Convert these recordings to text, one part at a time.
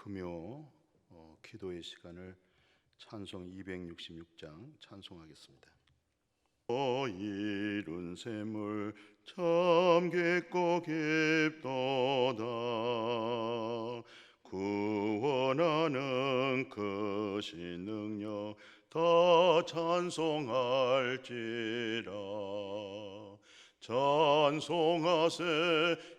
금요 기도의 시간을 찬송 266장 찬송하겠습니다. 이룬 샘을 참 깊고 깊도다. 구원하는 크신 능력 다 찬송할지라. 찬송하세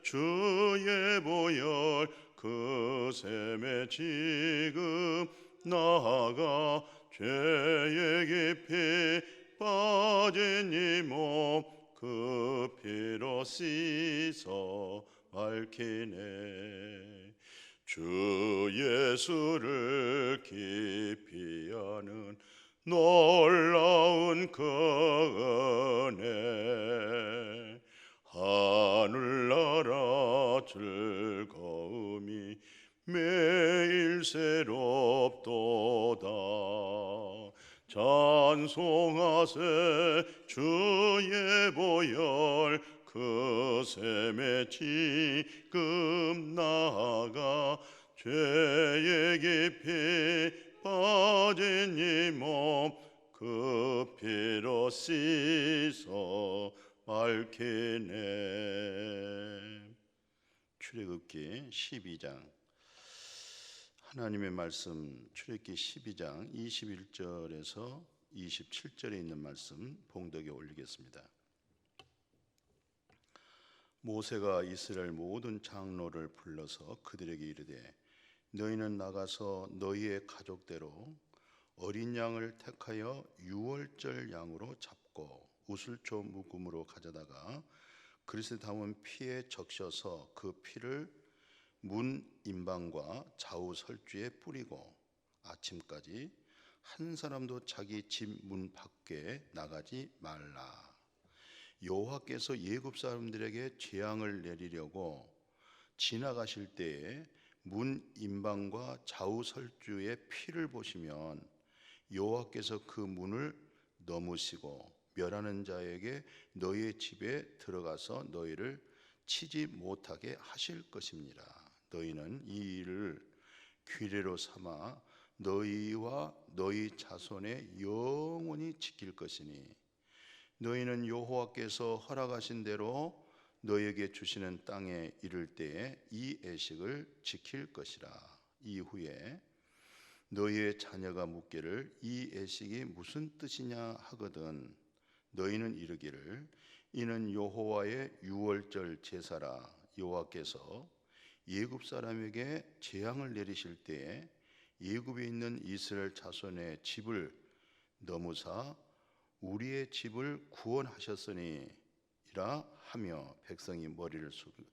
주의 보혈 그 샘에 지금 나아가 죄의 깊이 빠진 이 몸 그 피로 씻어 밝히네. 주 예수를 깊이 아는 놀라운 그 은혜, 하늘나라 즐거움이 매일 새롭도다. 찬송하세 주의 보혈 그 샘에 지금 나아가 죄의 깊이 빠진 이 몸 그 피로 씻어 밝히네. 출애굽기 12장 하나님의 말씀, 출애굽기 12장 21절에서 27절에 있는 말씀 봉독에 올리겠습니다. 모세가 이스라엘 모든 장로를 불러서 그들에게 이르되, 너희는 나가서 너희의 가족대로 어린 양을 택하여 유월절 양으로 잡고 우슬초 묵음으로 가져다가 그릇에 담은 피에 적셔서 그 피를 문 임방과 좌우 설주에 뿌리고 아침까지 한 사람도 자기 집 문 밖에 나가지 말라. 여호와께서 애굽 사람들에게 재앙을 내리려고 지나가실 때에 문 임방과 좌우 설주의 피를 보시면 여호와께서 그 문을 넘으시고 멸하는 자에게 너희의 집에 들어가서 너희를 치지 못하게 하실 것입니다. 너희는 이 일을 규례로 삼아 너희와 너희 자손의 영원히 지킬 것이니 너희는 여호와께서 허락하신 대로 너희에게 주시는 땅에 이를 때에 이 애식을 지킬 것이라. 이후에 너희의 자녀가 묻기를 이 애식이 무슨 뜻이냐 하거든 너희는 이르기를 이는 여호와의 유월절 제사라. 여호와께서 애굽 사람에게 재앙을 내리실 때에 애굽에 있는 이스라엘 자손의 집을 넘으사 우리의 집을 구원하셨으니라 하며 백성이 머리를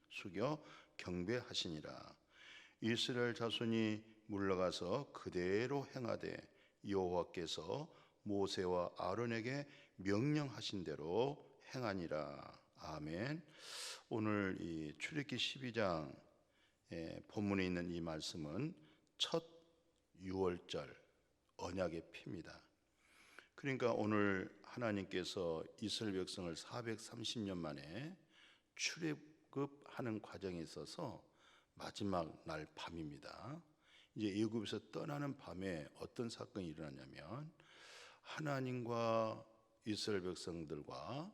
숙여 경배하시니라. 이스라엘 자손이 물러가서 그대로 행하되 여호와께서 모세와 아론에게 명령하신 대로 행하니라. 아멘. 오늘 이 출애굽기 12장 본문에 있는 이 말씀은 첫 유월절 언약의 피입니다. 그러니까 오늘 하나님께서 이스라엘 백성을 430년 만에 출애굽하는 과정에 있어서 마지막 날 밤입니다. 이제 애굽에서 떠나는 밤에 어떤 사건이 일어나냐면 하나님과 이스라엘 백성들과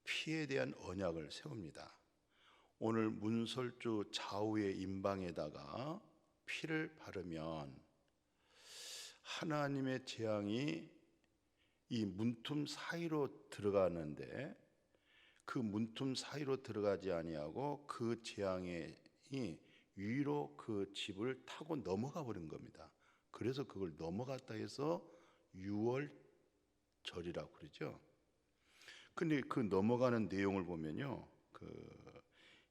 피에 대한 언약을 세웁니다. 오늘 문설주 좌우의 임방에다가 피를 바르면 하나님의 재앙이 이 문틈 사이로 들어가는데 그 문틈 사이로 들어가지 아니하고 그 재앙이 위로 그 집을 타고 넘어가 버린 겁니다. 그래서 그걸 넘어갔다 해서 유월절이라고 그러죠. 근데 그 넘어가는 내용을 보면요, 그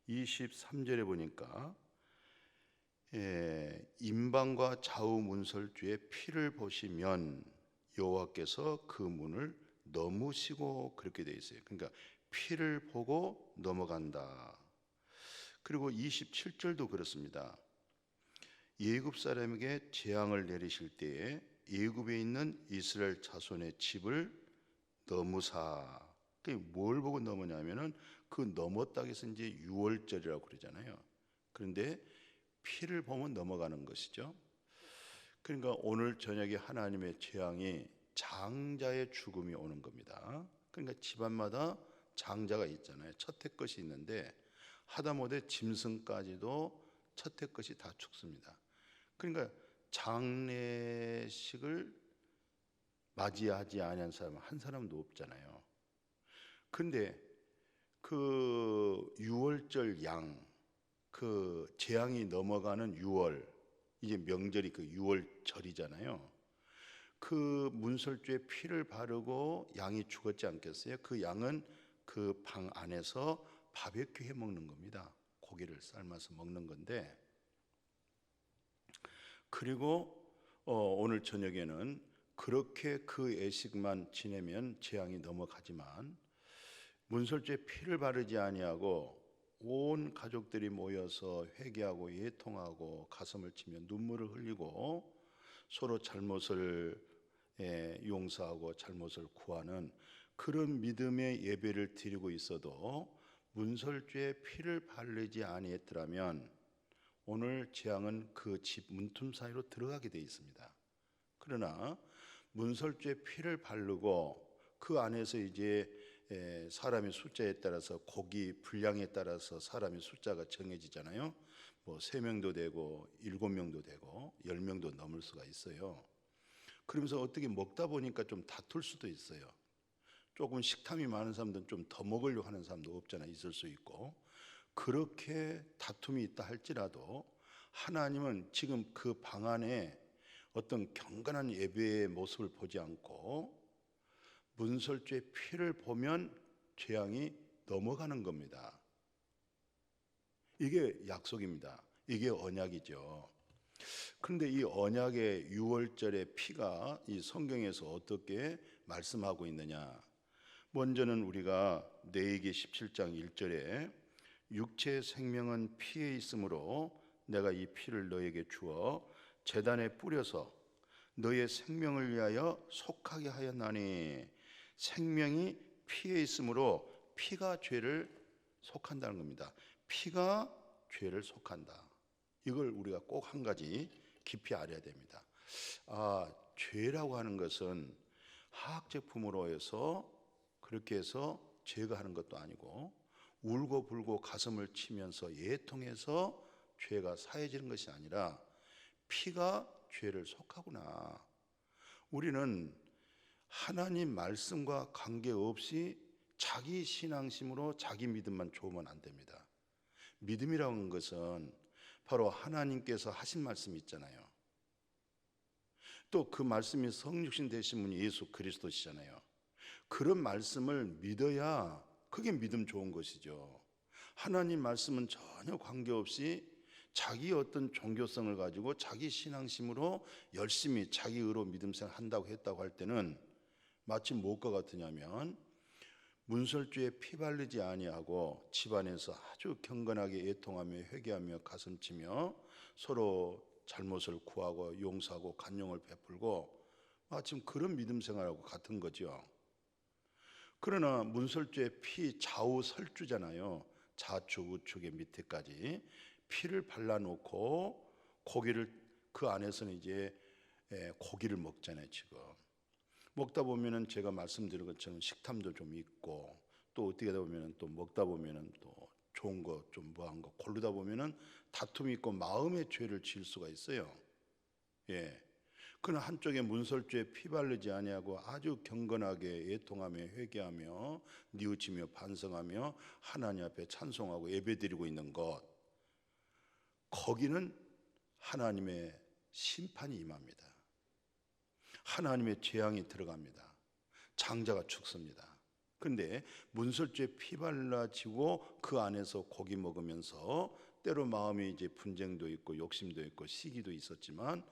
23절에 보니까 임방과 좌우 문설주의 피를 보시면 여호와께서 그 문을 넘으시고 그렇게 돼 있어요. 그러니까 피를 보고 넘어간다. 그리고 27절도 그렇습니다. 애굽 사람에게 재앙을 내리실 때에 애굽에 있는 이스라엘 자손의 집을 넘으사. 뭘 보고 넘으냐면은 그 넘었다 해서 이제 유월절이라고 그러잖아요. 그런데 피를 보면 넘어가는 것이죠. 그러니까 오늘 저녁에 하나님의 재앙이 장자의 죽음이 오는 겁니다. 그러니까 집안마다 장자가 있잖아요. 첫해 것이 있는데 하다못해 짐승까지도 첫해 것이 다 죽습니다. 그러니까 장례식을 맞이하지 않은 사람 한 사람도 없잖아요. 근데 그 유월절 양, 그 재앙이 넘어가는 유월, 이제 명절이 그 유월절이잖아요. 그 문설주에 피를 바르고 양이 죽었지 않겠어요? 그 양은 그 방 안에서 바베큐 해 먹는 겁니다. 고기를 삶아서 먹는 건데, 그리고 오늘 저녁에는 그렇게 그 예식만 지내면 재앙이 넘어가지만 문설주에 피를 바르지 아니하고 온 가족들이 모여서 회개하고 예통하고 가슴을 치며 눈물을 흘리고 서로 잘못을 용서하고 잘못을 구하는 그런 믿음의 예배를 드리고 있어도 문설주에 피를 바르지 아니했더라면 오늘 재앙은 그 집 문틈 사이로 들어가게 되어 있습니다. 그러나 문설주에 피를 바르고 그 안에서 이제 사람의 숫자에 따라서 고기 분량에 따라서 사람의 숫자가 정해지잖아요. 뭐 3명도 되고 7명도 되고 10명도 넘을 수가 있어요. 그러면서 어떻게 먹다 보니까 좀 다툴 수도 있어요. 조금 식탐이 많은 사람들은 좀 더 먹으려고 하는 사람도 없잖아요. 있을 수 있고. 그렇게 다툼이 있다 할지라도 하나님은 지금 그 방 안에 어떤 경건한 예배의 모습을 보지 않고 문설주의 피를 보면 재앙이 넘어가는 겁니다. 이게 약속입니다. 이게 언약이죠. 그런데 이 언약의 유월절의 피가 이 성경에서 어떻게 말씀하고 있느냐? 먼저는 우리가 레위기 17장 1절에 육체의 생명은 피에 있으므로 내가 이 피를 너에게 주어 제단에 뿌려서 너의 생명을 위하여 속하게 하였나니, 생명이 피에 있으므로 피가 죄를 속한다는 겁니다. 피가 죄를 속한다. 이걸 우리가 꼭 한 가지 깊이 알아야 됩니다. 죄라고 하는 것은 화학제품으로 해서 그렇게 해서 제거하는 것도 아니고 울고불고 가슴을 치면서 예통해서 죄가 사해지는 것이 아니라 피가 죄를 속하구나. 우리는 하나님 말씀과 관계없이 자기 신앙심으로 자기 믿음만 좋으면 안 됩니다. 믿음이라는 것은 바로 하나님께서 하신 말씀이 있잖아요. 또 그 말씀이 성육신 되신 분이 예수 그리스도시잖아요. 그런 말씀을 믿어야 그게 믿음 좋은 것이죠. 하나님 말씀은 전혀 관계없이 자기 어떤 종교성을 가지고 자기 신앙심으로 열심히 자기 의로 믿음생활 한다고 했다고 할 때는 마치 무엇과 같으냐면 문설주에 피 바르지 아니하고 집안에서 아주 경건하게 애통하며 회개하며 가슴치며 서로 잘못을 구하고 용서하고 간용을 베풀고 마침 그런 믿음생활하고 같은 거죠. 그러나 문설주에 피 좌우 설주잖아요. 좌측 우측의 밑에까지 피를 발라놓고 고기를 그 안에서는 이제 고기를 먹잖아요. 지금 먹다 보면은 제가 말씀드린 것처럼 식탐도 좀 있고 또 어떻게 하다 보면은 또 먹다 보면은 또 좋은 거 좀 뭐한 거 고르다 보면은 다툼이 있고 마음의 죄를 지을 수가 있어요. 그는 한쪽에 문설주에 피 바르지 아니하고 아주 경건하게 애통하며 회개하며 뉘우치며 반성하며 하나님 앞에 찬송하고 예배드리고 있는 것, 거기는 하나님의 심판이 임합니다. 하나님의 재앙이 들어갑니다. 장자가 죽습니다. 그런데 문설주에 피 발라지고 그 안에서 고기 먹으면서 때로 마음에 이제 분쟁도 있고 욕심도 있고 시기도 있었지만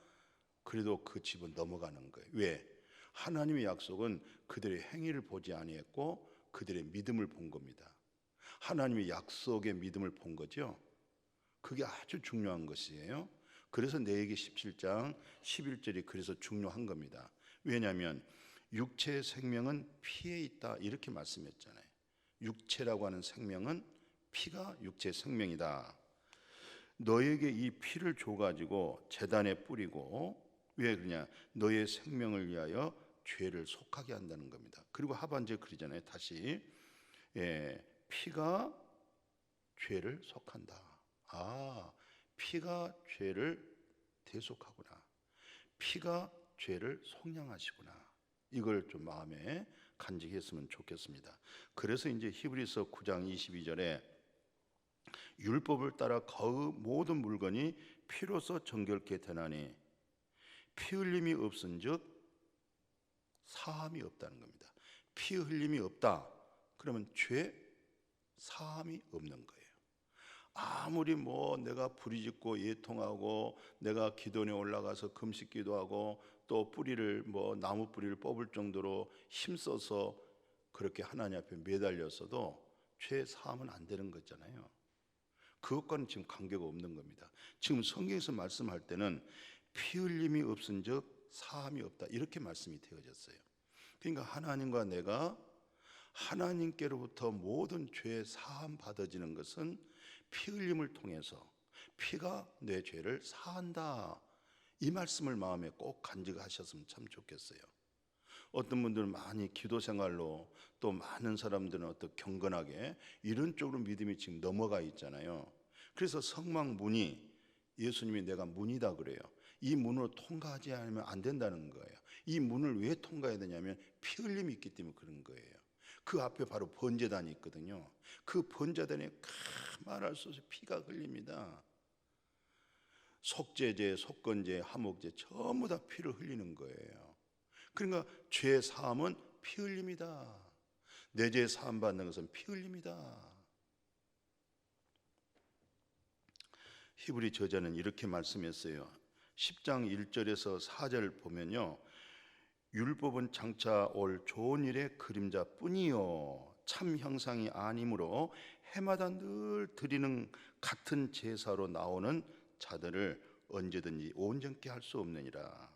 그래도 그 집은 넘어가는 거예요. 왜? 하나님의 약속은 그들의 행위를 보지 아니했고 그들의 믿음을 본 겁니다. 하나님의 약속의 믿음을 본 거죠. 그게 아주 중요한 것이에요. 그래서 레위기 17장 11절이 그래서 중요한 겁니다. 왜냐하면 육체의 생명은 피에 있다 이렇게 말씀했잖아요. 육체라고 하는 생명은 피가 육체의 생명이다. 너에게 이 피를 줘가지고 제단에 뿌리고, 왜 그러냐? 너의 생명을 위하여 죄를 속하게 한다는 겁니다. 그리고 하반절에 그러잖아요. 다시 피가 죄를 속한다. 아, 피가 죄를 대속하구나. 피가 죄를 속량하시구나. 이걸 좀 마음에 간직했으면 좋겠습니다. 그래서 이제 히브리서 9장 22절에 율법을 따라 거의 모든 물건이 피로써 정결케 되나니 피 흘림이 없은즉 사함이 없다는 겁니다. 피 흘림이 없다. 그러면 죄 사함이 없는 거예요. 아무리 내가 부리짓고 예통하고 내가 기도원에 올라가서 금식 기도하고 또 뿌리를 나무 뿌리를 뽑을 정도로 힘써서 그렇게 하나님 앞에 매달렸어도 죄 사함은 안 되는 거잖아요. 그것과는 지금 관계가 없는 겁니다. 지금 성경에서 말씀할 때는 피 흘림이 없은즉 사함이 없다, 이렇게 말씀이 되어졌어요. 그러니까 하나님과 내가 하나님께로부터 모든 죄 사함 받아지는 것은 피 흘림을 통해서 피가 내 죄를 사한다, 이 말씀을 마음에 꼭 간직하셨으면 참 좋겠어요. 어떤 분들은 많이 기도 생활로, 또 많은 사람들은 어떤 경건하게 이런 쪽으로 믿음이 지금 넘어가 있잖아요. 그래서 성막문이, 예수님이 내가 문이다 그래요. 이 문으로 통과하지 않으면 안 된다는 거예요. 이 문을 왜 통과해야 되냐면 피 흘림이 있기 때문에 그런 거예요. 그 앞에 바로 번제단이 있거든요. 그 번제단에 말할 수 없이 피가 흘립니다. 속죄제, 속건제, 화목제 전부 다 피를 흘리는 거예요. 그러니까 죄 사함은 피 흘림이다. 내 죄 사함 받는 것은 피 흘림이다. 히브리 저자는 이렇게 말씀했어요. 10장 1절에서 4절 보면요, 율법은 장차 올 좋은 일의 그림자뿐이요 참 형상이 아니므로 해마다 늘 드리는 같은 제사로 나오는 자들을 언제든지 온전케 할 수 없느니라.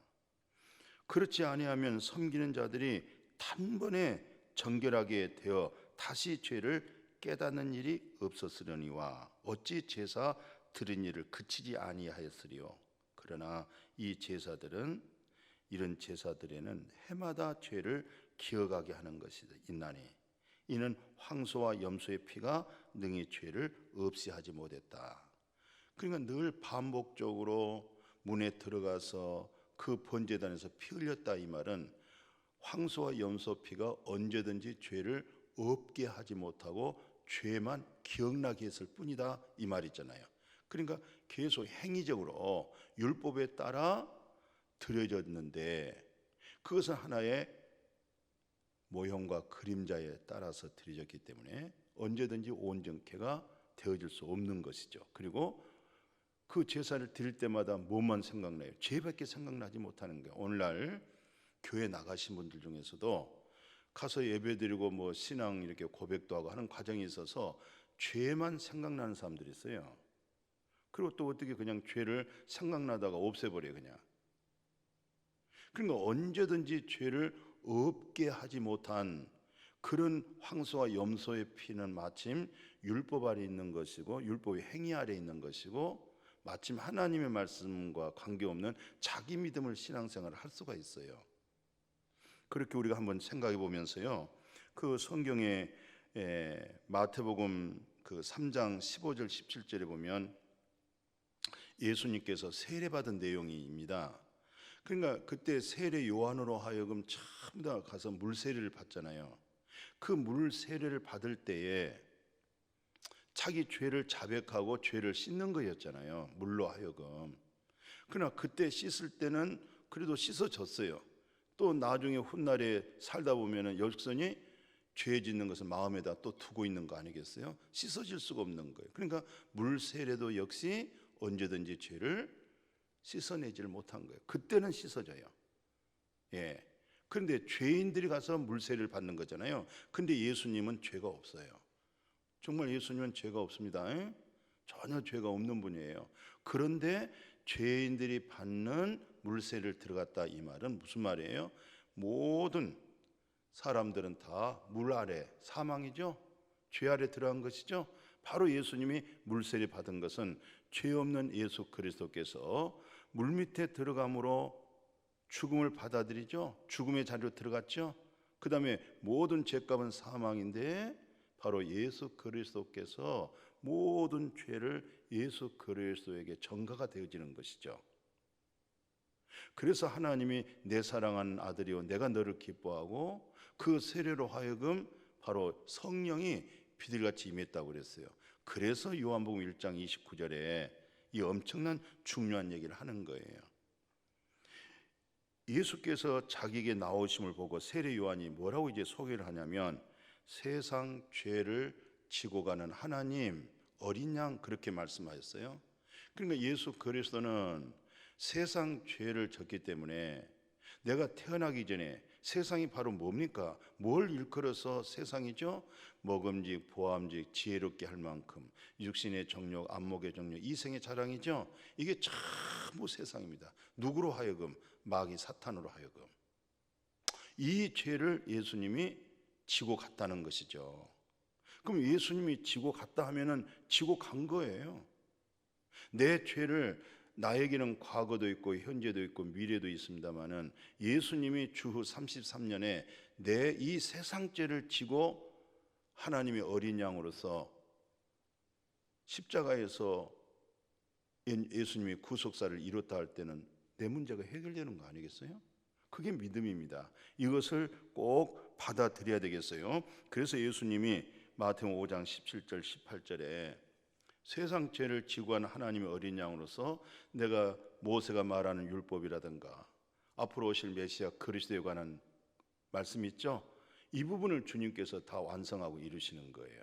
그렇지 아니하면 섬기는 자들이 단번에 정결하게 되어 다시 죄를 깨닫는 일이 없었으려니와 어찌 제사 드린 일을 그치지 아니하였으리요. 그러나 이 제사들은, 이런 제사들에는 해마다 죄를 기억하게 하는 것이 있나니 이는 황소와 염소의 피가 능히 죄를 없이 하지 못했다. 그러니까 늘 반복적으로 문에 들어가서 그 번제단에서 피 흘렸다, 이 말은 황소와 염소 피가 언제든지 죄를 없게 하지 못하고 죄만 기억나게 했을 뿐이다, 이 말이잖아요. 그러니까 계속 행위적으로 율법에 따라 드려졌는데 그것은 하나의 모형과 그림자에 따라서 드려졌기 때문에 언제든지 온전케가 되어질 수 없는 것이죠. 그리고 그 제사를 드릴 때마다 뭐만 생각나요? 죄밖에 생각나지 못하는 거예요. 오늘날 교회 나가신 분들 중에서도 가서 예배드리고 신앙 이렇게 고백도 하고 하는 과정에 있어서 죄만 생각나는 사람들이 있어요. 그리고 또 어떻게 그냥 죄를 생각나다가 없애버려요, 그냥. 그러니까 언제든지 죄를 없게 하지 못한 그런 황소와 염소의 피는 마침 율법 아래 있는 것이고 율법의 행위 아래 있는 것이고 마침 하나님의 말씀과 관계없는 자기 믿음을 신앙생활을 할 수가 있어요. 그렇게 우리가 한번 생각해 보면서요, 그 성경에 마태복음 그 3장 15절 17절에 보면 예수님께서 세례받은 내용입니다. 그러니까 그때 세례 요한으로 하여금 전부 다 가서 물 세례를 받잖아요. 그 물 세례를 받을 때에 자기 죄를 자백하고 죄를 씻는 거였잖아요, 물로 하여금. 그러나 그때 씻을 때는 그래도 씻어졌어요. 또 나중에 훗날에 살다 보면은 열선이 죄 짓는 것을 마음에다 또 두고 있는 거 아니겠어요? 씻어질 수가 없는 거예요. 그러니까 물 세례도 역시 언제든지 죄를 씻어내지를 못한 거예요. 그때는 씻어져요. 그런데 죄인들이 가서 물세례를 받는 거잖아요. 근데 예수님은 죄가 없어요. 정말 예수님은 죄가 없습니다. 전혀 죄가 없는 분이에요. 그런데 죄인들이 받는 물세례를 들어갔다, 이 말은 무슨 말이에요? 모든 사람들은 다 물 아래, 사망이죠. 죄 아래 들어간 것이죠. 바로 예수님이 물세례 받은 것은 죄 없는 예수 그리스도께서 물밑에 들어감으로 죽음을 받아들이죠. 죽음의 자리로 들어갔죠. 그 다음에 모든 죄값은 사망인데 바로 예수 그리스도께서 모든 죄를 예수 그리스도에게 전가가 되어지는 것이죠. 그래서 하나님이 내 사랑하는 아들이요 내가 너를 기뻐하고 그 세례로 하여금 바로 성령이 비둘기같이 임했다고 그랬어요. 그래서 요한복음 1장 29절에 이 엄청난 중요한 얘기를 하는 거예요. 예수께서 자기에게 나오심을 보고 세례 요한이 뭐라고 이제 소개를 하냐면 세상 죄를 지고 가는 하나님 어린 양 그렇게 말씀하셨어요. 그러니까 예수 그리스도는 세상 죄를 졌기 때문에 내가 태어나기 전에 세상이 바로 뭡니까? 뭘 일컬어서 세상이죠? 먹음직, 보암직, 지혜롭게 할 만큼 육신의 정욕, 안목의 정욕, 이생의 자랑이죠. 이게 전부 세상입니다. 누구로 하여금? 마귀 사탄으로 하여금. 이 죄를 예수님이 지고 갔다는 것이죠. 그럼 예수님이 지고 갔다 하면은 지고 간 거예요. 내 죄를 나에게는 과거도 있고 현재도 있고 미래도 있습니다만은 예수님이 주후 33년에 내 이 세상 죄를 지고 하나님의 어린 양으로서 십자가에서 예수님이 구속사를 이뤘다 할 때는 내 문제가 해결되는 거 아니겠어요? 그게 믿음입니다. 이것을 꼭 받아들여야 되겠어요. 그래서 예수님이 마태복음 5장 17절 18절에 세상 죄를 지고 간 하나님의 어린 양으로서 내가 모세가 말하는 율법이라든가 앞으로 오실 메시아 그리스도에 관한 말씀 있죠? 이 부분을 주님께서 다 완성하고 이루시는 거예요.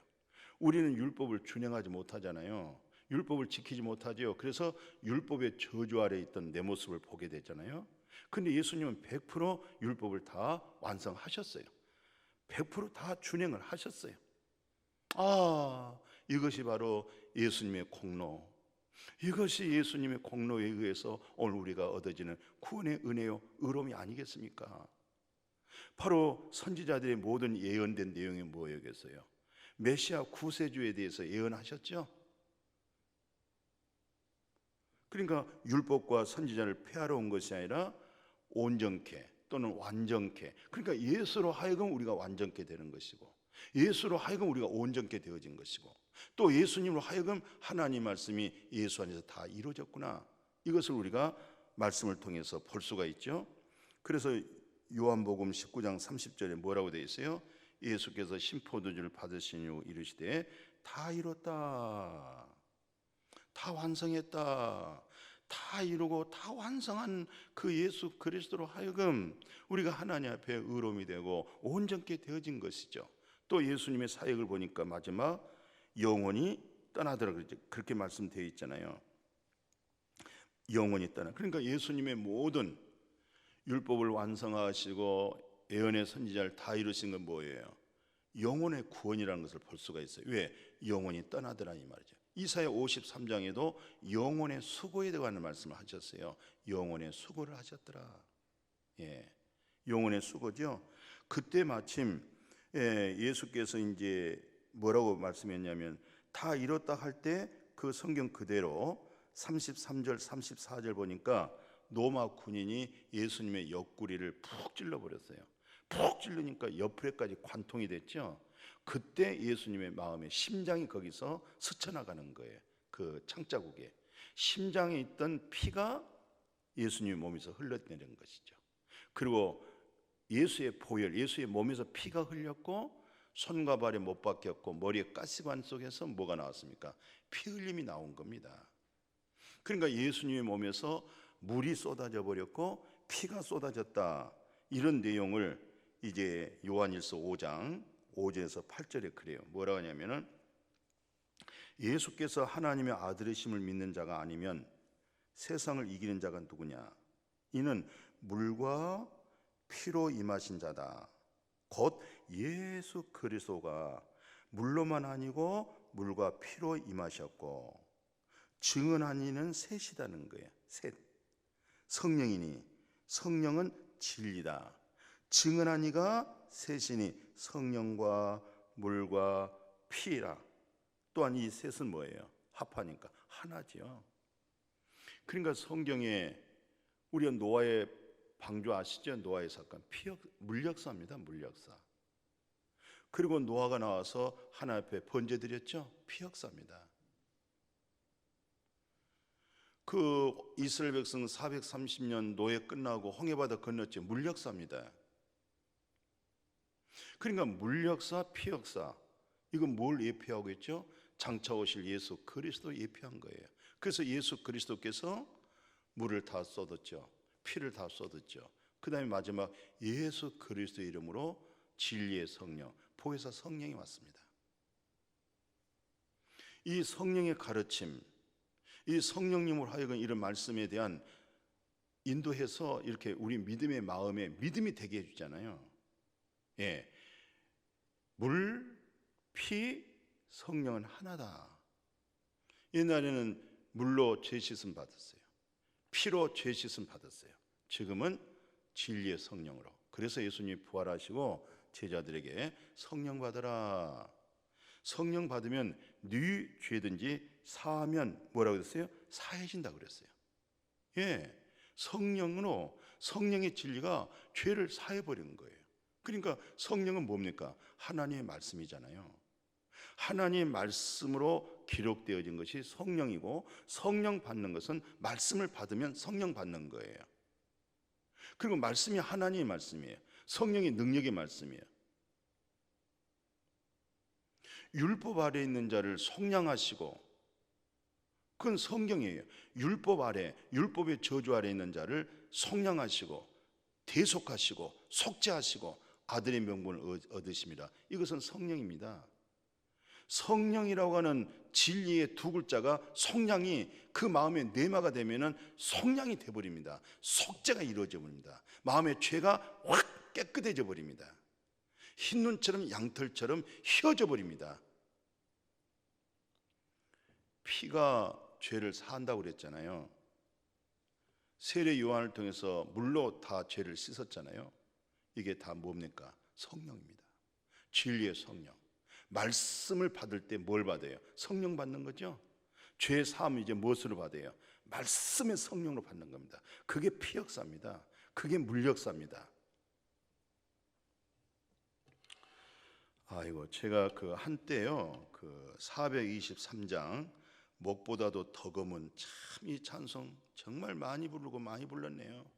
우리는 율법을 준행하지 못하잖아요. 율법을 지키지 못하죠. 그래서 율법의 저주 아래 있던 내 모습을 보게 되잖아요. 근데 예수님은 100% 율법을 다 완성하셨어요. 100% 다 준행을 하셨어요. 이것이 바로 예수님의 공로. 이것이 예수님의 공로에 의해서 오늘 우리가 얻어지는 구원의 은혜요 의로움이 아니겠습니까? 바로 선지자들의 모든 예언된 내용이 뭐였겠어요? 메시아 구세주에 대해서 예언하셨죠. 그러니까 율법과 선지자를 폐하러 온 것이 아니라 온전케 또는 완전케, 그러니까 예수로 하여금 우리가 완전케 되는 것이고 예수로 하여금 우리가 온전케 되어진 것이고 또 예수님으로 하여금 하나님 말씀이 예수 안에서 다 이루어졌구나, 이것을 우리가 말씀을 통해서 볼 수가 있죠. 그래서 요한복음 19장 30절에 뭐라고 되어 있어요? 예수께서 신포도주를 받으신 후 이르시되 다 이뤘다, 다 완성했다, 다 이루고 다 완성한 그 예수 그리스도로 하여금 우리가 하나님 앞에 의로움이 되고 온전케 되어진 것이죠. 또 예수님의 사역을 보니까 마지막 영원히 떠나더라 그렇게 말씀되어 있잖아요. 영원히 떠나. 그러니까 예수님의 모든 율법을 완성하시고 예언의 선지자를 다 이루신 건 뭐예요? 영혼의 구원이라는 것을 볼 수가 있어요. 왜? 영원히 떠나더라 이 말이죠. 이사야 53장에도 영혼의 수고에 관한 말씀을 하셨어요. 영혼의 수고를 하셨더라. 영혼의 수고죠. 그때 마침 예수께서 이제 뭐라고 말씀했냐면 다 이뤘다 할 때 그 성경 그대로 33절 34절 보니까 로마 군인이 예수님의 옆구리를 푹 찔러버렸어요. 푹 찔르니까 옆구리까지 관통이 됐죠. 그때 예수님의 마음에 심장이 거기서 스쳐나가는 거예요. 그 창자국에 심장에 있던 피가 예수님의 몸에서 흘러내리는 것이죠. 그리고 예수의 보혈, 예수의 몸에서 피가 흘렸고 손과 발에 못 박혔고 머리에 가시관 속에서 뭐가 나왔습니까? 피 흘림이 나온 겁니다. 그러니까 예수님의 몸에서 물이 쏟아져 버렸고 피가 쏟아졌다, 이런 내용을 이제 요한일서 5장 5절에서 8절에 그래요. 뭐라고 하냐면은 예수께서 하나님의 아들이심을 믿는 자가 아니면 세상을 이기는 자가 누구냐? 이는 물과 피로 임하신 자다. 곧 예수 그리스도가 물로만 아니고 물과 피로 임하셨고 증언한 이는 셋이라는 거예요. 셋. 성령이니 성령은 진리다. 증언한 이가 셋이니 성령과 물과 피라. 또한 이 셋은 뭐예요? 합하니까 하나지요. 그러니까 성경에 우리가 노아의 방주 아시죠? 노아의 사건, 물역사입니다. 물역사. 그리고 노아가 나와서 하나님 앞에 번제 드렸죠? 피역사입니다. 그 이스라엘 백성 430년 노예 끝나고 홍해바다 건넜죠? 물역사입니다. 그러니까 물역사, 피역사, 이건 뭘 예표하고 있죠? 장차 오실 예수 그리스도 예표한 거예요. 그래서 예수 그리스도께서 물을 다 쏟았죠. 피를 다 쏟았죠. 그 다음에 마지막 예수 그리스도 이름으로 진리의 성령, 보혜사 성령이 왔습니다. 이 성령의 가르침, 이 성령님으로 하여금 이런 말씀에 대한 인도해서 이렇게 우리 믿음의 마음에 믿음이 되게 해주잖아요. 예, 물, 피, 성령은 하나다. 옛날에는 물로 죄 씻음 받았어요. 피로 죄 씻음 받았어요. 지금은 진리의 성령으로. 그래서 예수님이 부활하시고 제자들에게 성령 받으라. 성령 받으면 네 죄든지 사하면 뭐라고 그랬어요? 사해진다 그랬어요. 예, 성령으로, 성령의 진리가 죄를 사해버리는 거예요. 그러니까 성령은 뭡니까? 하나님의 말씀이잖아요. 하나님의 말씀으로 기록되어진 것이 성령이고, 성령 받는 것은 말씀을 받으면 성령 받는 거예요. 그리고 말씀이 하나님의 말씀이에요. 성령의 능력의 말씀이에요. 율법 아래 있는 자를 속량하시고, 그건 성경이에요. 율법 아래, 율법의 저주 아래 있는 자를 속량하시고 대속하시고 속죄하시고 아들의 명분을 얻으십니다. 이것은 성령입니다. 성령이라고 하는 진리의 두 글자가 속량이 그 마음의 내마가 되면은 속량이 돼버립니다. 속죄가 이루어져 버립니다. 마음의 죄가 확 깨끗해져 버립니다. 흰 눈처럼 양털처럼 휘어져 버립니다. 피가 죄를 사한다고 그랬잖아요. 세례 요한을 통해서 물로 다 죄를 씻었잖아요. 이게 다 뭡니까? 성령입니다. 진리의 성령. 말씀을 받을 때 뭘 받아요? 성령 받는 거죠. 죄 사함 이제 무엇으로 받아요? 말씀의 성령으로 받는 겁니다. 그게 피역사입니다. 그게 물역사입니다. 아이고, 제가 그 한때요, 그 423장 목보다도 더 검은 참 이 찬송 정말 많이 부르고 많이 불렀네요.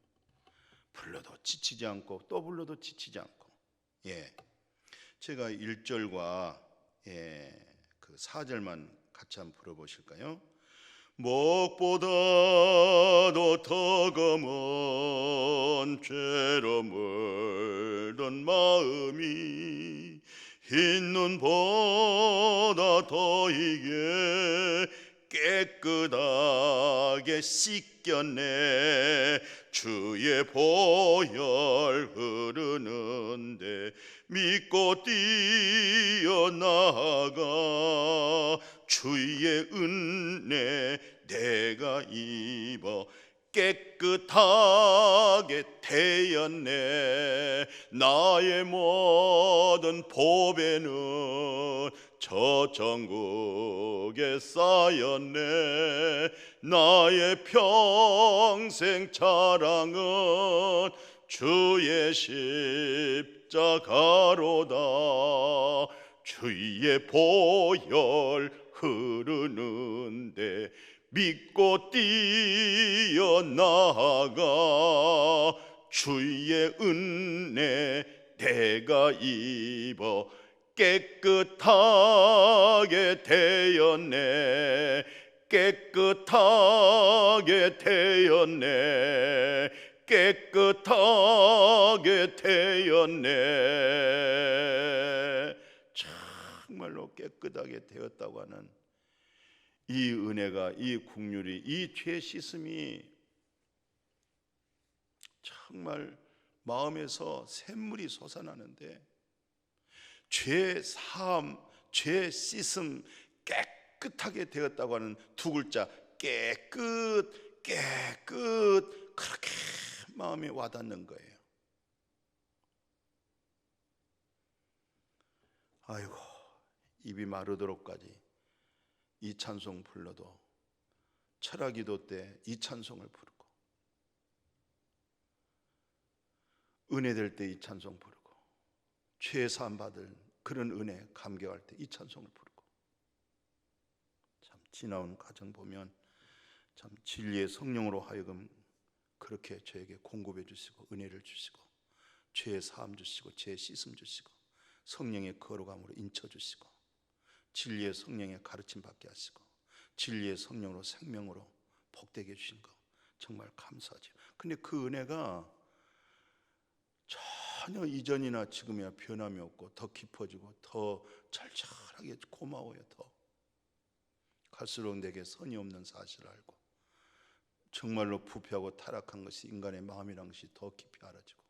불러도 지치지 않고 또 불러도 지치지 않고. 예, 제가 1절과 그 4절만 같이 한번 불러보실까요? 목보다도 더 검은 죄로 물든 마음이 흰 눈보다 더 이게 깨끗하게 씻겼네. 주의 보혈 흐르는데 믿고 뛰어나가 주의 은혜 내가 입어 깨끗하게 되었네. 나의 모든 보배는 저 천국에 쌓였네. 나의 평생 자랑은 주의 십자가로다. 주의 보혈 흐르는데 믿고 뛰어나가 주의 은혜 내가 입어 깨끗하게 되었네. 깨끗하게 되었네. 깨끗하게 되었네. 정말로 깨끗하게 되었다고 하는 이 은혜가, 이 국률이, 이 죄 씻음이 정말 마음에서 샘물이 솟아나는데, 죄 사함, 죄 씻음, 깨끗하게 되었다고 하는 두 글자, 깨끗, 깨끗, 그렇게 마음에 와닿는 거예요. 아이고, 입이 마르도록까지 이 찬송 불러도, 철학기도 때 이 찬송을 부르고, 은혜될 때 이 찬송 부르고, 죄 사함 받을 그런 은혜 감격할 때 이 찬송을 부르고, 참 지나온 과정 보면 참 진리의 성령으로 하여금 그렇게 저에게 공급해 주시고, 은혜를 주시고, 죄의 사함 주시고, 죄의 씻음 주시고, 성령의 거룩함으로 인쳐 주시고, 진리의 성령의 가르침 받게 하시고, 진리의 성령으로 생명으로 복되게 해주신 거 정말 감사하죠. 근데 그 은혜가 전혀 이전이나 지금이나 변함이 없고 더 깊어지고 더 절절하게 고마워요. 더 갈수록 내게 선이 없는 사실을 알고, 정말로 부패하고 타락한 것이 인간의 마음이란 것이 더 깊이 알아지고,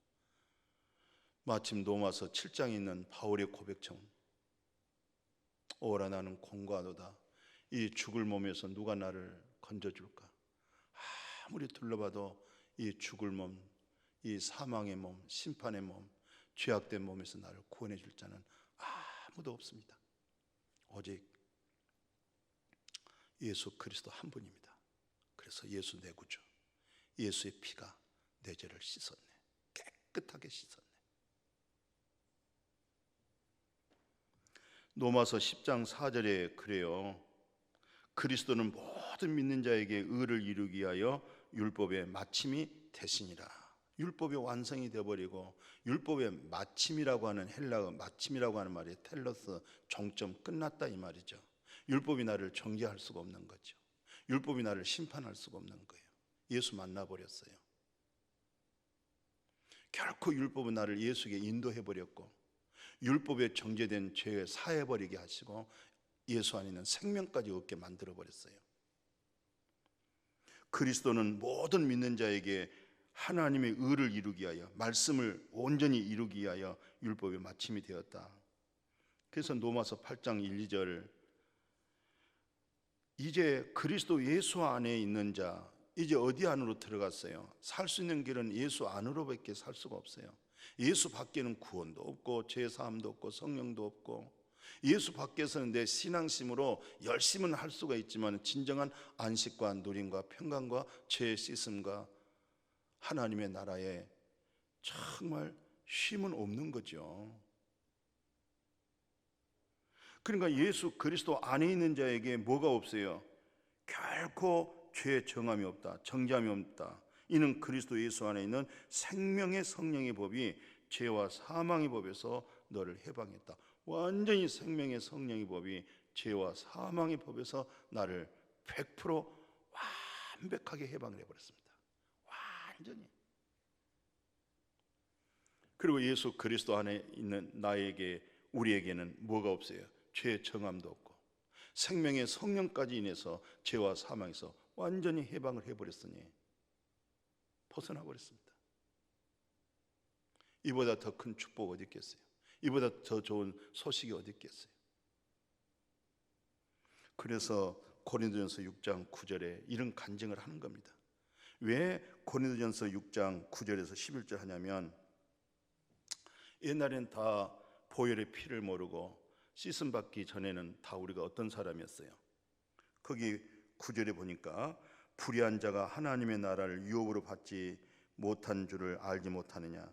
마침 로마서 7장에 있는 바울의 고백처럼 오라 나는 공고하도다. 이 죽을 몸에서 누가 나를 건져줄까? 아무리 둘러봐도 이 죽을 몸, 이 사망의 몸, 심판의 몸, 죄악된 몸에서 나를 구원해 줄 자는 아무도 없습니다. 오직 예수 그리스도 한 분입니다. 그래서 예수 내 구주, 예수의 피가 내 죄를 씻었네. 깨끗하게 씻었네. 로마서 10장 4절에 그래요. 그리스도는 모든 믿는 자에게 의를 이루기 위하여 율법의 마침이 되시니라. 율법의 완성이 되어버리고, 율법의 마침이라고 하는 헬라어 마침이라고 하는 말이 텔러스, 종점, 끝났다 이 말이죠. 율법이 나를 정죄할 수가 없는 거죠. 율법이 나를 심판할 수가 없는 거예요. 예수 만나버렸어요. 결코 율법은 나를 예수에게 인도해버렸고, 율법에 정죄된 죄에 사해버리게 하시고, 예수 안에 있는 생명까지 얻게 만들어버렸어요. 그리스도는 모든 믿는 자에게 하나님의 의를 이루기 위하여, 말씀을 온전히 이루기 위하여 율법의 마침이 되었다. 그래서 로마서 8장 1, 2절, 이제 그리스도 예수 안에 있는 자, 이제 어디 안으로 들어갔어요? 살 수 있는 길은 예수 안으로밖에 살 수가 없어요. 예수 밖에는 구원도 없고 죄사함도 없고 성령도 없고, 예수 밖에서는 내 신앙심으로 열심은 할 수가 있지만 진정한 안식과 누림과 평강과 죄의 씻음과 하나님의 나라에 정말 쉼은 없는 거죠. 그러니까 예수 그리스도 안에 있는 자에게 뭐가 없어요? 결코 죄의 정함이 없다, 정죄함이 없다. 이는 그리스도 예수 안에 있는 생명의 성령의 법이 죄와 사망의 법에서 너를 해방했다. 완전히 생명의 성령의 법이 죄와 사망의 법에서 나를 100% 완벽하게 해방을 해버렸습니다. 완전히. 그리고 예수 그리스도 안에 있는 나에게, 우리에게는 뭐가 없어요? 죄의 정함도 없고 생명의 성령까지 인해서 죄와 사망에서 완전히 해방을 해버렸으니 벗어나 버렸습니다. 이보다 더 큰 축복 어디 있겠어요? 이보다 더 좋은 소식이 어디 있겠어요? 그래서 고린도전서 6장 9절에 이런 간증을 하는 겁니다. 왜 고린도전서 6장 9절에서 11절 하냐면, 옛날엔 다 보혈의 피를 모르고 씻음 받기 전에는 다 우리가 어떤 사람이었어요? 거기 9절에 보니까, 불의한 자가 하나님의 나라를 유혹으로 받지 못한 줄을 알지 못하느냐?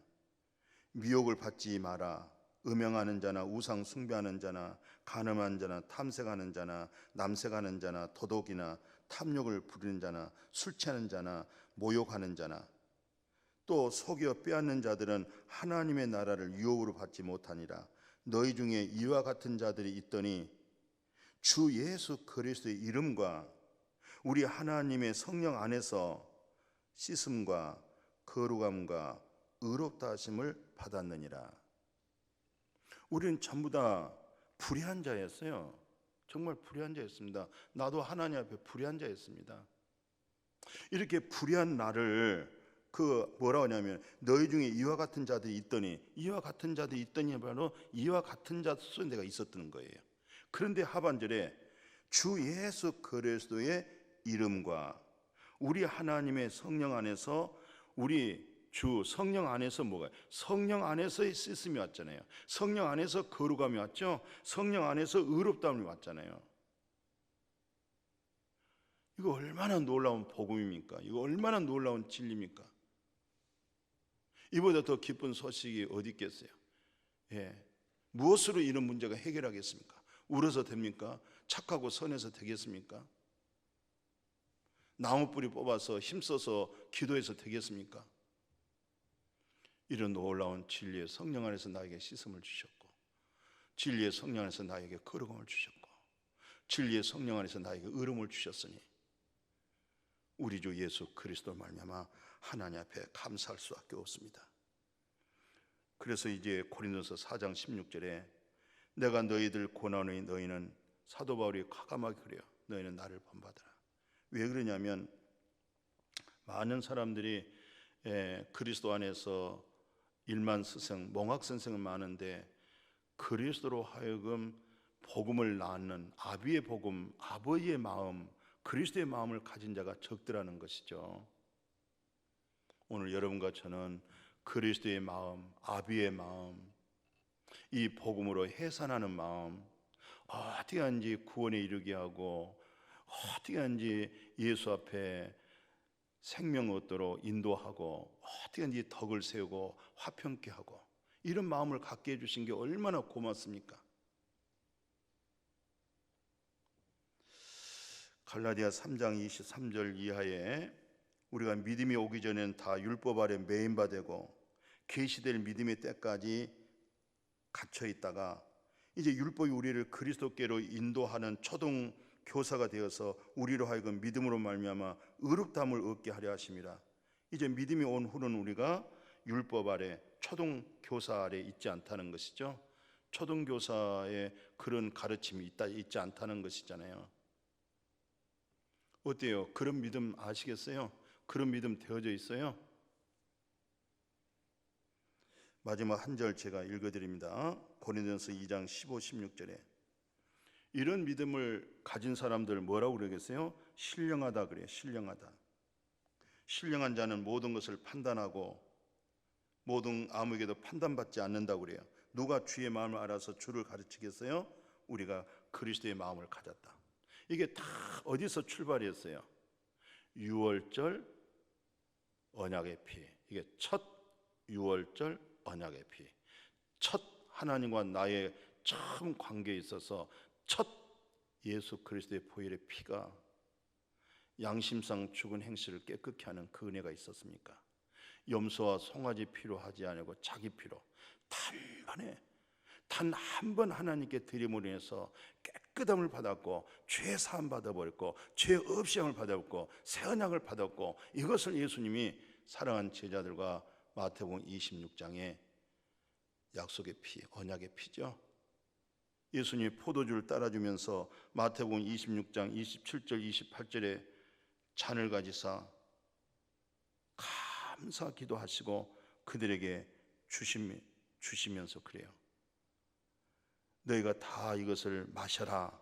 미혹을 받지 마라. 음행하는 자나 우상 숭배하는 자나 간음한 자나 탐색하는 자나 남색하는 자나 도둑이나 탐욕을 부리는 자나 술 취하는 자나 모욕하는 자나 또 속여 빼앗는 자들은 하나님의 나라를 유혹으로 받지 못하니라. 너희 중에 이와 같은 자들이 있더니 주 예수 그리스도의 이름과 우리 하나님의 성령 안에서 씻음과 거룩함과 의롭다 하심을 받았느니라. 우리는 전부 다 불의한 자였어요. 정말 불의한 자였습니다. 나도 하나님 앞에 불의한 자였습니다. 이렇게 불의한 나를 뭐라고 하냐면, 너희 중에 이와 같은 자들이 있더니, 이와 같은 자들이 있더니 바로 이와 같은 자 속에 내가 있었던 거예요. 그런데 하반절에 주 예수 그리스도의 이름과 우리 하나님의 성령 안에서, 우리 주 성령 안에서 뭐가? 성령 안에서의 씻음이 왔잖아요. 성령 안에서 거룩함이 왔죠. 성령 안에서 의롭다움이 왔잖아요. 이거 얼마나 놀라운 복음입니까? 이거 얼마나 놀라운 진리입니까? 이보다 더 기쁜 소식이 어디 있겠어요? 예. 무엇으로 이런 문제가 해결하겠습니까? 울어서 됩니까? 착하고 선해서 되겠습니까? 나무 뿌리 뽑아서 힘써서 기도해서 되겠습니까? 이런 놀라운 진리의 성령 안에서 나에게 씻음을 주셨고, 진리의 성령 안에서 나에게 거룩함을 주셨고, 진리의 성령 안에서 나에게 의로움을 주셨으니 우리 주 예수 그리스도 말미암아 하나님 앞에 감사할 수밖에 없습니다. 그래서 이제 고린도서 4장 16절에 내가 너희들 고난의 너희는 사도 바울이 과감하게 그래요. 너희는 나를 본받아라. 왜 그러냐면 많은 사람들이 그리스도 안에서 일만스승, 몽학선생은 많은데 그리스도로 하여금 복음을 낳는 아비의 복음, 아버지의 마음, 그리스도의 마음을 가진 자가 적더라는 것이죠. 오늘 여러분과 저는 그리스도의 마음, 아비의 마음, 이 복음으로 해산하는 마음, 어떻게 하는지 구원에 이르게 하고 어떻게 하는지 예수 앞에 생명 얻도록 인도하고 어떻게 하는지 덕을 세우고 화평케 하고 이런 마음을 갖게 해주신 게 얼마나 고맙습니까? 갈라디아 3장 23절 이하에 우리가 믿음이 오기 전에는 다 율법 아래 매인바되고 계시될 믿음의 때까지 갇혀 있다가 이제 율법이 우리를 그리스도께로 인도하는 초등 교사가 되어서 우리로 하여금 믿음으로 말미암아 의롭다함을 얻게 하려 하심이라. 이제 믿음이 온 후는 우리가 율법 아래 초등 교사 아래 있지 않다는 것이죠. 초등 교사의 그런 가르침이 있지 않다는 것이잖아요. 어때요? 그런 믿음 아시겠어요? 그런 믿음 되어져 있어요? 마지막 한 절 제가 읽어드립니다. 고린도전서 2장 15, 16절에 이런 믿음을 가진 사람들 뭐라고 그러겠어요? 신령하다 그래요. 신령하다. 신령한 자는 모든 것을 판단하고 모든 아무에게도 판단받지 않는다고 그래요. 누가 주의 마음을 알아서 주를 가르치겠어요? 우리가 그리스도의 마음을 가졌다. 이게 다 어디서 출발했어요? 유월절 언약의 피. 이게 첫 유월절 언약의 피. 첫 하나님과 나의 처음 관계에 있어서 첫 예수 그리스도의 보혈의 피가 양심상 죽은 행실을 깨끗게 하는 그 은혜가 있었습니까? 염소와 송아지 피로 하지 아니고 자기 피로 단번에 단 한 번 하나님께 드림으로 인해서 깨끗함을 받았고 죄 사함 받아버렸고 죄 없이 함을 받았고 새 언약을 받았고 이것을 예수님이 사랑한 제자들과 마태복음 26장에 약속의 피, 언약의 피죠. 예수님이 포도주를 따라주면서 마태복음 26장 27절 28절에 잔을 가지사 감사 기도하시고 그들에게 주시면서 그래요. 너희가 다 이것을 마셔라.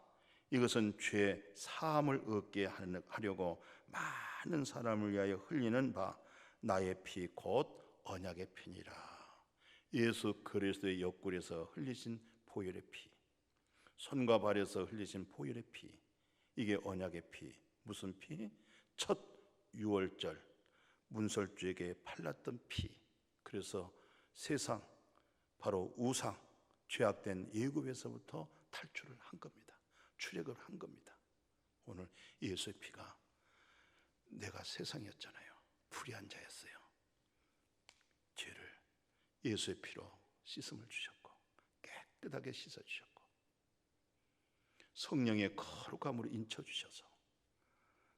이것은 죄 사함을 얻게 하려고 많은 사람을 위하여 흘리는 바 나의 피 곧 언약의 피니라. 예수 그리스도의 옆구리에서 흘리신 보혈의 피, 손과 발에서 흘리신 보혈의 피, 이게 언약의 피. 무슨 피? 첫 유월절 문설주에게 팔랐던 피. 그래서 세상 바로 우상 죄악된 애굽에서부터 탈출을 한 겁니다. 출애굽을 한 겁니다. 오늘 예수의 피가 내가 세상이었잖아요. 불의한 자였어요. 죄를 예수의 피로 씻음을 주셨고 깨끗하게 씻어주셨고 성령의 거룩함으로 인쳐주셔서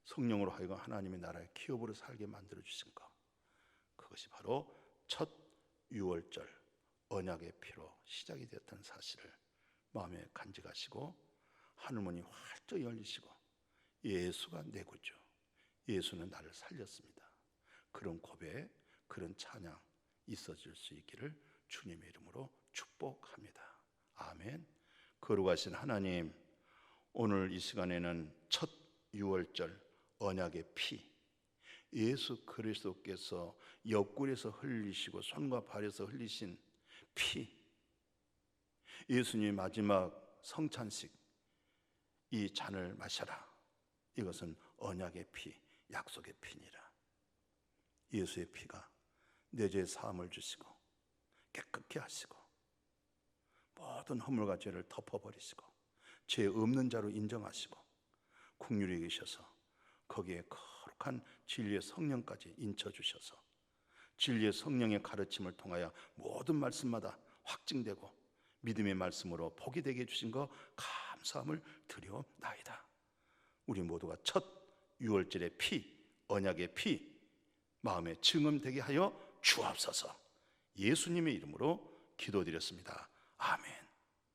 성령으로 하여금 하나님의 나라의 기업으로 살게 만들어주신 것, 그것이 바로 첫 유월절 언약의 피로 시작이 되었다는 사실을 마음에 간직하시고 하늘문이 활짝 열리시고 예수가 내 구주, 예수는 나를 살렸습니다. 그런 고백, 그런 찬양 있어질 수 있기를 주님의 이름으로 축복합니다. 아멘. 거룩하신 하나님, 오늘 이 시간에는 첫 유월절 언약의 피, 예수 그리스도께서 옆구리에서 흘리시고 손과 발에서 흘리신 피, 예수님의 마지막 성찬식 이 잔을 마셔라. 이것은 언약의 피, 약속의 피니라. 예수의 피가 내 죄의 사함을 주시고 깨끗게 하시고 모든 허물과 죄를 덮어버리시고 죄 없는 자로 인정하시고 국률에 계셔서 거기에 거룩한 진리의 성령까지 인쳐주셔서 진리의 성령의 가르침을 통하여 모든 말씀마다 확증되고 믿음의 말씀으로 복이 되게 해주신 거 감사함을 드려나이다. 우리 모두가 첫 유월절의 피, 언약의 피 마음에 증언되게 하여 주옵소서. 예수님의 이름으로 기도드렸습니다. 아멘.